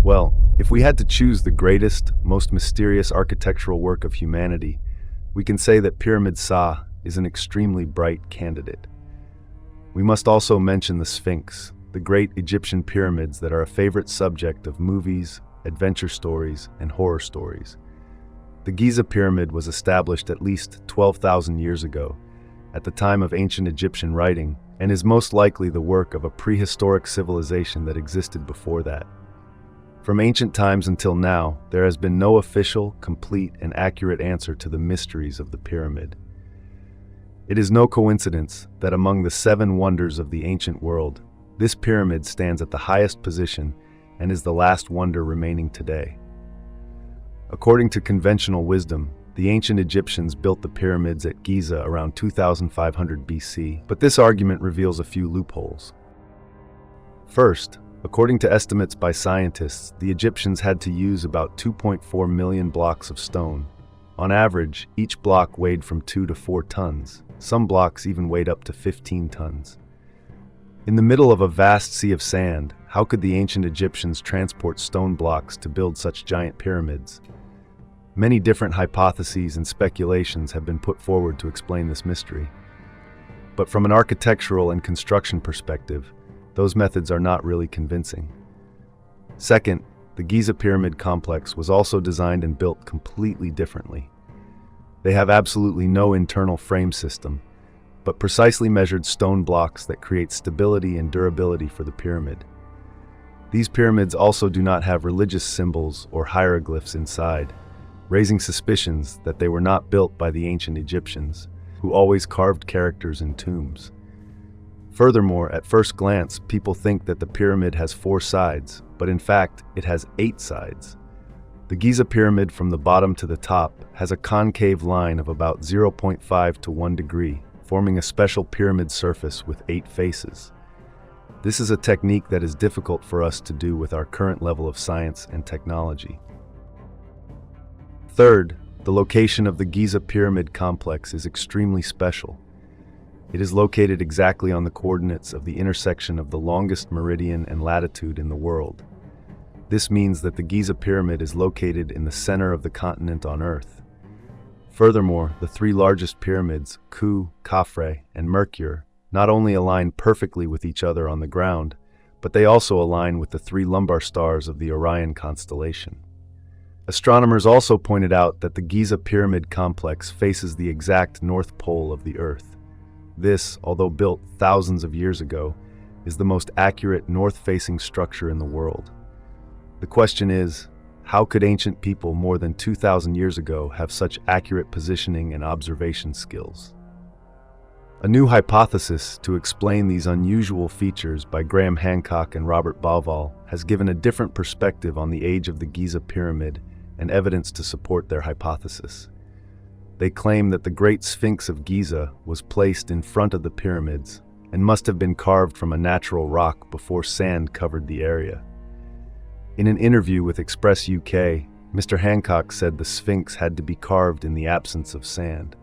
Well, if we had to choose the greatest, most mysterious architectural work of humanity, we can say that Pyramid Sa is an extremely bright candidate. We must also mention the Sphinx, the great Egyptian pyramids that are a favorite subject of movies, adventure stories, and horror stories. The Giza Pyramid was established at least 12,000 years ago, at the time of ancient Egyptian writing, and is most likely the work of a prehistoric civilization that existed before that. From ancient times until now, there has been no official, complete, and accurate answer to the mysteries of the pyramid. It is no coincidence that among the 7 wonders of the ancient world, this pyramid stands at the highest position and is the last wonder remaining today. According to conventional wisdom, the ancient Egyptians built the pyramids at Giza around 2500 BC, but this argument reveals a few loopholes. First, according to estimates by scientists, the Egyptians had to use about 2.4 million blocks of stone. On average, each block weighed from 2 to 4 tons. Some blocks even weighed up to 15 tons. In the middle of a vast sea of sand, how could the ancient Egyptians transport stone blocks to build such giant pyramids? Many different hypotheses and speculations have been put forward to explain this mystery. But from an architectural and construction perspective, those methods are not really convincing. Second, the Giza Pyramid complex was also designed and built completely differently. They have absolutely no internal frame system, but precisely measured stone blocks that create stability and durability for the pyramid. These pyramids also do not have religious symbols or hieroglyphs inside, raising suspicions that they were not built by the ancient Egyptians, who always carved characters in tombs. Furthermore, at first glance, people think that the pyramid has 4 sides, but in fact, it has 8 sides. The Giza Pyramid from the bottom to the top has a concave line of about 0.5 to 1 degree, forming a special pyramid surface with 8 faces. This is a technique that is difficult for us to do with our current level of science and technology. Third, the location of the Giza Pyramid complex is extremely special. It is located exactly on the coordinates of the intersection of the longest meridian and latitude in the world. This means that the Giza Pyramid is located in the center of the continent on Earth. Furthermore, the 3 largest pyramids, Khu, Khafre, and Merkur, not only align perfectly with each other on the ground, but they also align with the 3 lumbar stars of the Orion constellation. Astronomers also pointed out that the Giza Pyramid complex faces the exact north pole of the Earth. This, although built thousands of years ago, is the most accurate north-facing structure in the world. The question is, how could ancient people more than 2,000 years ago have such accurate positioning and observation skills? A new hypothesis to explain these unusual features by Graham Hancock and Robert Bauval has given a different perspective on the age of the Giza Pyramid and evidence to support their hypothesis. They claim that the Great Sphinx of Giza was placed in front of the pyramids and must have been carved from a natural rock before sand covered the area. In an interview with Express UK, Mr. Hancock said the Sphinx had to be carved in the absence of sand.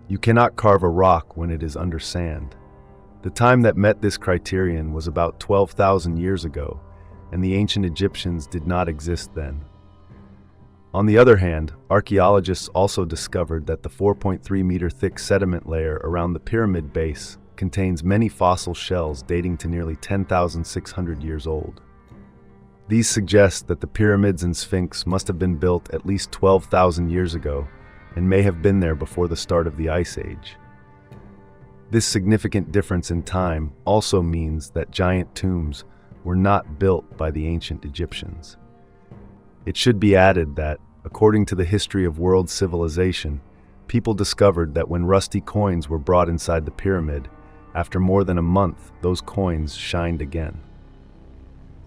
You cannot carve a rock when it is under sand. The time that met this criterion was about 12,000 years ago, and the ancient Egyptians did not exist then. On the other hand, archaeologists also discovered that the 4.3-meter thick sediment layer around the pyramid base contains many fossil shells dating to nearly 10,600 years old. These suggest that the pyramids and Sphinx must have been built at least 12,000 years ago and may have been there before the start of the Ice Age. This significant difference in time also means that giant tombs were not built by the ancient Egyptians. It should be added that, according to the history of world civilization, people discovered that when rusty coins were brought inside the pyramid, after more than a month, those coins shined again.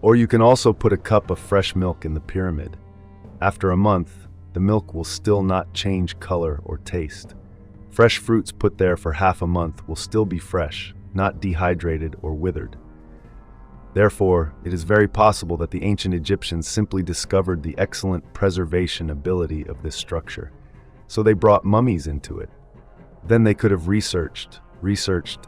Or you can also put a cup of fresh milk in the pyramid. After a month, the milk will still not change color or taste. Fresh fruits put there for half a month will still be fresh, not dehydrated or withered. Therefore, it is very possible that the ancient Egyptians simply discovered the excellent preservation ability of this structure, so they brought mummies into it. Then they could have researched,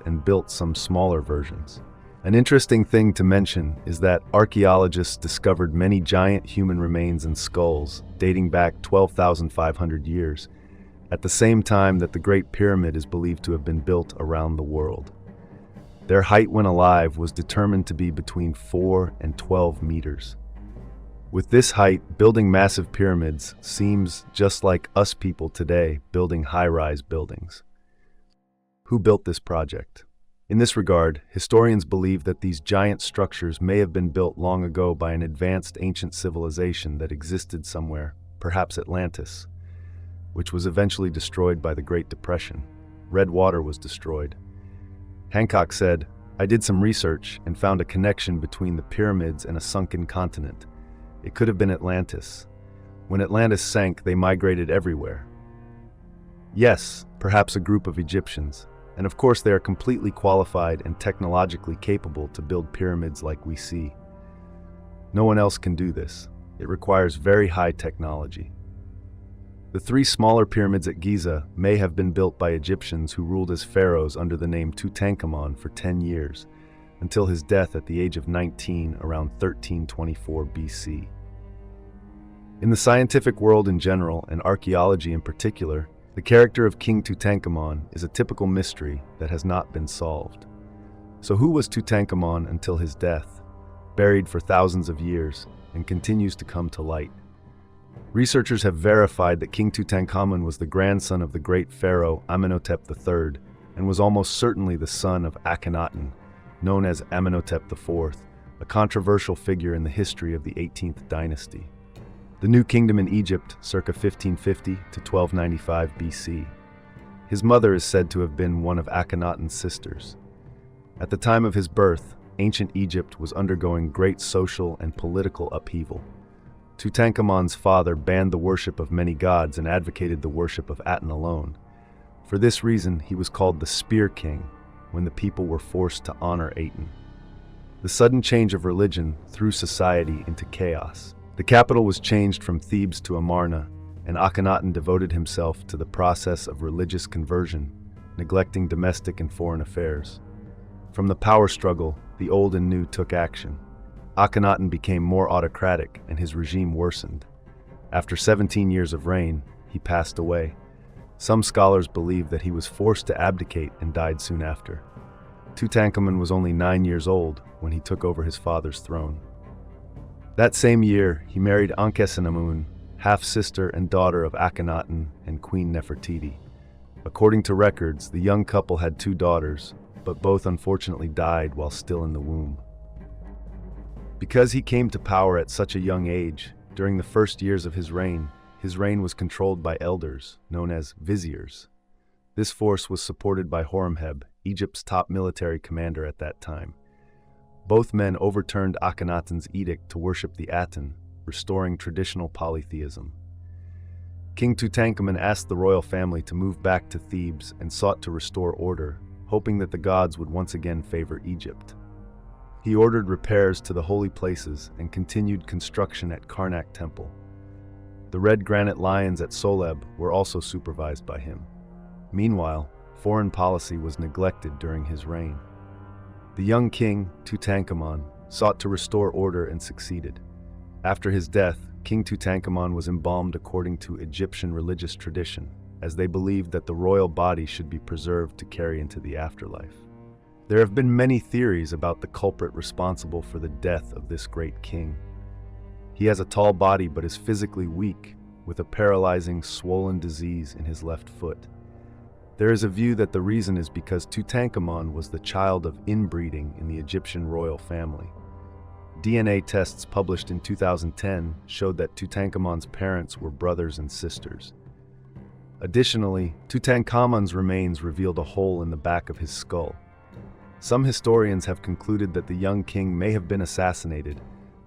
and built some smaller versions. An interesting thing to mention is that archaeologists discovered many giant human remains and skulls dating back 12,500 years, at the same time that the Great Pyramid is believed to have been built around the world. Their height when alive was determined to be between 4 and 12 meters. With this height, building massive pyramids seems just like us people today building high-rise buildings. Who built this project? In this regard, historians believe that these giant structures may have been built long ago by an advanced ancient civilization that existed somewhere, perhaps Atlantis, which was eventually destroyed by the Great Depression. Red water was destroyed. Hancock said, "I did some research and found a connection between the pyramids and a sunken continent. It could have been Atlantis. When Atlantis sank, they migrated everywhere." Yes, perhaps a group of Egyptians. And of course, they are completely qualified and technologically capable to build pyramids like we see. No one else can do this. It requires very high technology. The 3 smaller pyramids at Giza may have been built by Egyptians who ruled as pharaohs under the name Tutankhamun for 10 years, until his death at the age of 19 around 1324 BC. In the scientific world in general, and archaeology in particular, the character of King Tutankhamun is a typical mystery that has not been solved. So who was Tutankhamun until his death, buried for thousands of years, and continues to come to light? Researchers have verified that King Tutankhamun was the grandson of the great pharaoh Amenhotep III and was almost certainly the son of Akhenaten, known as Amenhotep IV, a controversial figure in the history of the 18th dynasty. The new kingdom in Egypt, circa 1550 to 1295 BC. His mother is said to have been one of Akhenaten's sisters. At the time of his birth, ancient Egypt was undergoing great social and political upheaval. Tutankhamun's father banned the worship of many gods and advocated the worship of Aten alone. For this reason, he was called the Spear King, when the people were forced to honor Aten. The sudden change of religion threw society into chaos. The capital was changed from Thebes to Amarna, and Akhenaten devoted himself to the process of religious conversion, neglecting domestic and foreign affairs. From the power struggle, the old and new took action. Akhenaten became more autocratic and his regime worsened. After 17 years of reign, he passed away. Some scholars believe that he was forced to abdicate and died soon after. Tutankhamun was only 9 years old when he took over his father's throne. That same year, he married Ankhesenamun, half-sister and daughter of Akhenaten and Queen Nefertiti. According to records, the young couple had 2 daughters, but both unfortunately died while still in the womb. Because he came to power at such a young age, during the first years of his reign was controlled by elders, known as viziers. This force was supported by Horemheb, Egypt's top military commander at that time. Both men overturned Akhenaten's edict to worship the Aten, restoring traditional polytheism. King Tutankhamun asked the royal family to move back to Thebes and sought to restore order, hoping that the gods would once again favor Egypt. He ordered repairs to the holy places and continued construction at Karnak Temple. The red granite lions at Soleb were also supervised by him. Meanwhile, foreign policy was neglected during his reign. The young king, Tutankhamun, sought to restore order and succeeded. After his death, King Tutankhamun was embalmed according to Egyptian religious tradition, as they believed that the royal body should be preserved to carry into the afterlife. There have been many theories about the culprit responsible for the death of this great king. He has a tall body but is physically weak, with a paralyzing, swollen disease in his left foot. There is a view that the reason is because Tutankhamun was the child of inbreeding in the Egyptian royal family. DNA tests published in 2010 showed that Tutankhamun's parents were brothers and sisters. Additionally, Tutankhamun's remains revealed a hole in the back of his skull. Some historians have concluded that the young king may have been assassinated,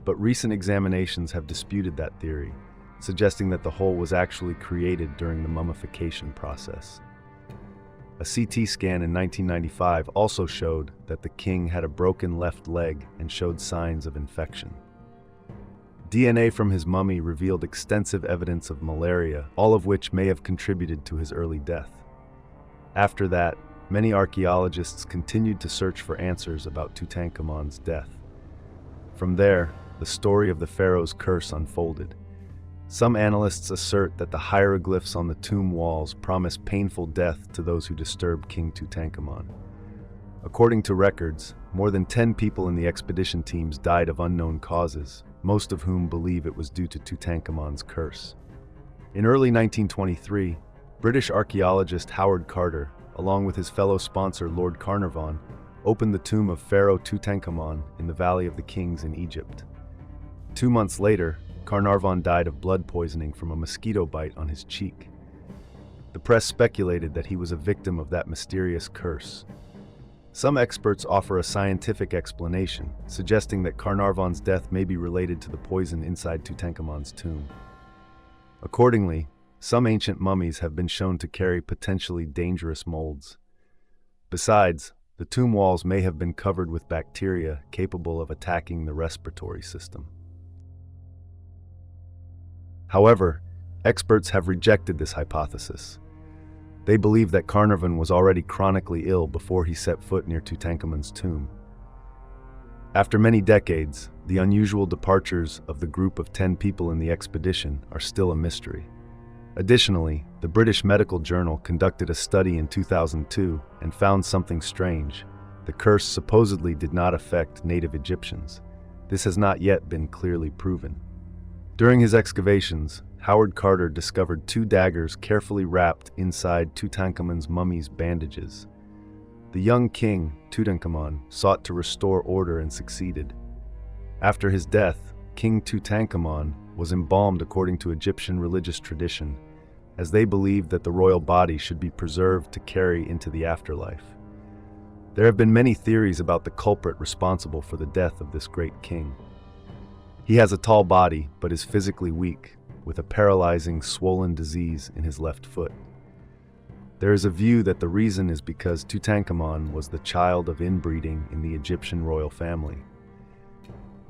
but recent examinations have disputed that theory, suggesting that the hole was actually created during the mummification process. A CT scan in 1995 also showed that the king had a broken left leg and showed signs of infection. DNA from his mummy revealed extensive evidence of malaria, all of which may have contributed to his early death. After that, many archaeologists continued to search for answers about Tutankhamun's death. From there, the story of the pharaoh's curse unfolded. Some analysts assert that the hieroglyphs on the tomb walls promise painful death to those who disturb King Tutankhamun. According to records, more than 10 people in the expedition teams died of unknown causes, most of whom believe it was due to Tutankhamun's curse. In early 1923, British archaeologist Howard Carter, along with his fellow sponsor Lord Carnarvon, opened the tomb of Pharaoh Tutankhamun in the Valley of the Kings in Egypt. 2 months later, Carnarvon died of blood poisoning from a mosquito bite on his cheek. The press speculated that he was a victim of that mysterious curse. Some experts offer a scientific explanation, suggesting that Carnarvon's death may be related to the poison inside Tutankhamun's tomb. Accordingly, some ancient mummies have been shown to carry potentially dangerous molds. Besides, the tomb walls may have been covered with bacteria capable of attacking the respiratory system. However, experts have rejected this hypothesis. They believe that Carnarvon was already chronically ill before he set foot near Tutankhamun's tomb. After many decades, the unusual departures of the group of 10 people in the expedition are still a mystery. Additionally, the British Medical Journal conducted a study in 2002 and found something strange. The curse supposedly did not affect native Egyptians. This has not yet been clearly proven. During his excavations, Howard Carter discovered 2 daggers carefully wrapped inside Tutankhamun's mummy's bandages. The young king, Tutankhamun, sought to restore order and succeeded. After his death, King Tutankhamun was embalmed according to Egyptian religious tradition, as they believed that the royal body should be preserved to carry into the afterlife. There have been many theories about the culprit responsible for the death of this great king. He has a tall body, but is physically weak, with a paralyzing, swollen disease in his left foot. There is a view that the reason is because Tutankhamun was the child of inbreeding in the Egyptian royal family.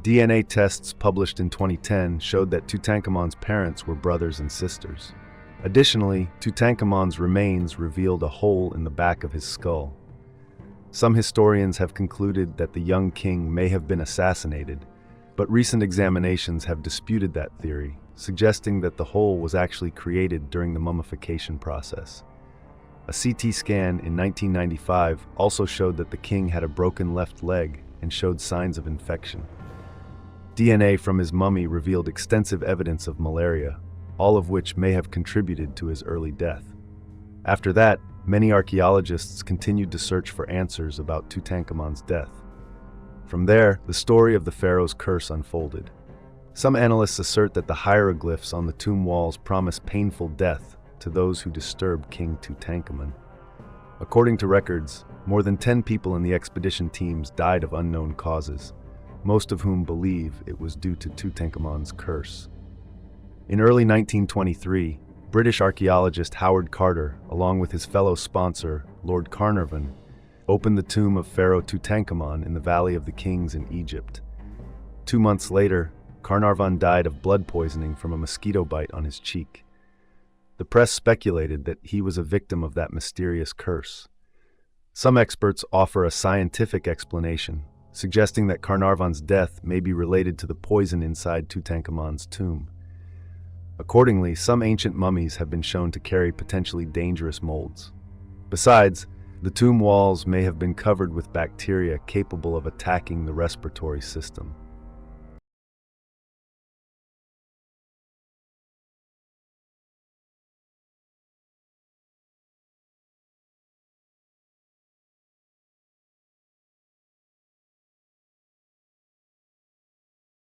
DNA tests published in 2010 showed that Tutankhamun's parents were brothers and sisters. Additionally, Tutankhamun's remains revealed a hole in the back of his skull. Some historians have concluded that the young king may have been assassinated, but recent examinations have disputed that theory, suggesting that the hole was actually created during the mummification process. A CT scan in 1995 also showed that the king had a broken left leg and showed signs of infection. DNA from his mummy revealed extensive evidence of malaria, all of which may have contributed to his early death. After that, many archaeologists continued to search for answers about Tutankhamun's death. From there, the story of the pharaoh's curse unfolded. Some analysts assert that the hieroglyphs on the tomb walls promise painful death to those who disturb King Tutankhamun. According to records, more than 10 people in the expedition teams died of unknown causes, most of whom believe it was due to Tutankhamun's curse. In early 1923, British archaeologist Howard Carter, along with his fellow sponsor, Lord Carnarvon, opened the tomb of Pharaoh Tutankhamun in the Valley of the Kings in Egypt. 2 months later, Carnarvon died of blood poisoning from a mosquito bite on his cheek. The press speculated that he was a victim of that mysterious curse. Some experts offer a scientific explanation, suggesting that Carnarvon's death may be related to the poison inside Tutankhamun's tomb. Accordingly, some ancient mummies have been shown to carry potentially dangerous molds. Besides, the tomb walls may have been covered with bacteria capable of attacking the respiratory system.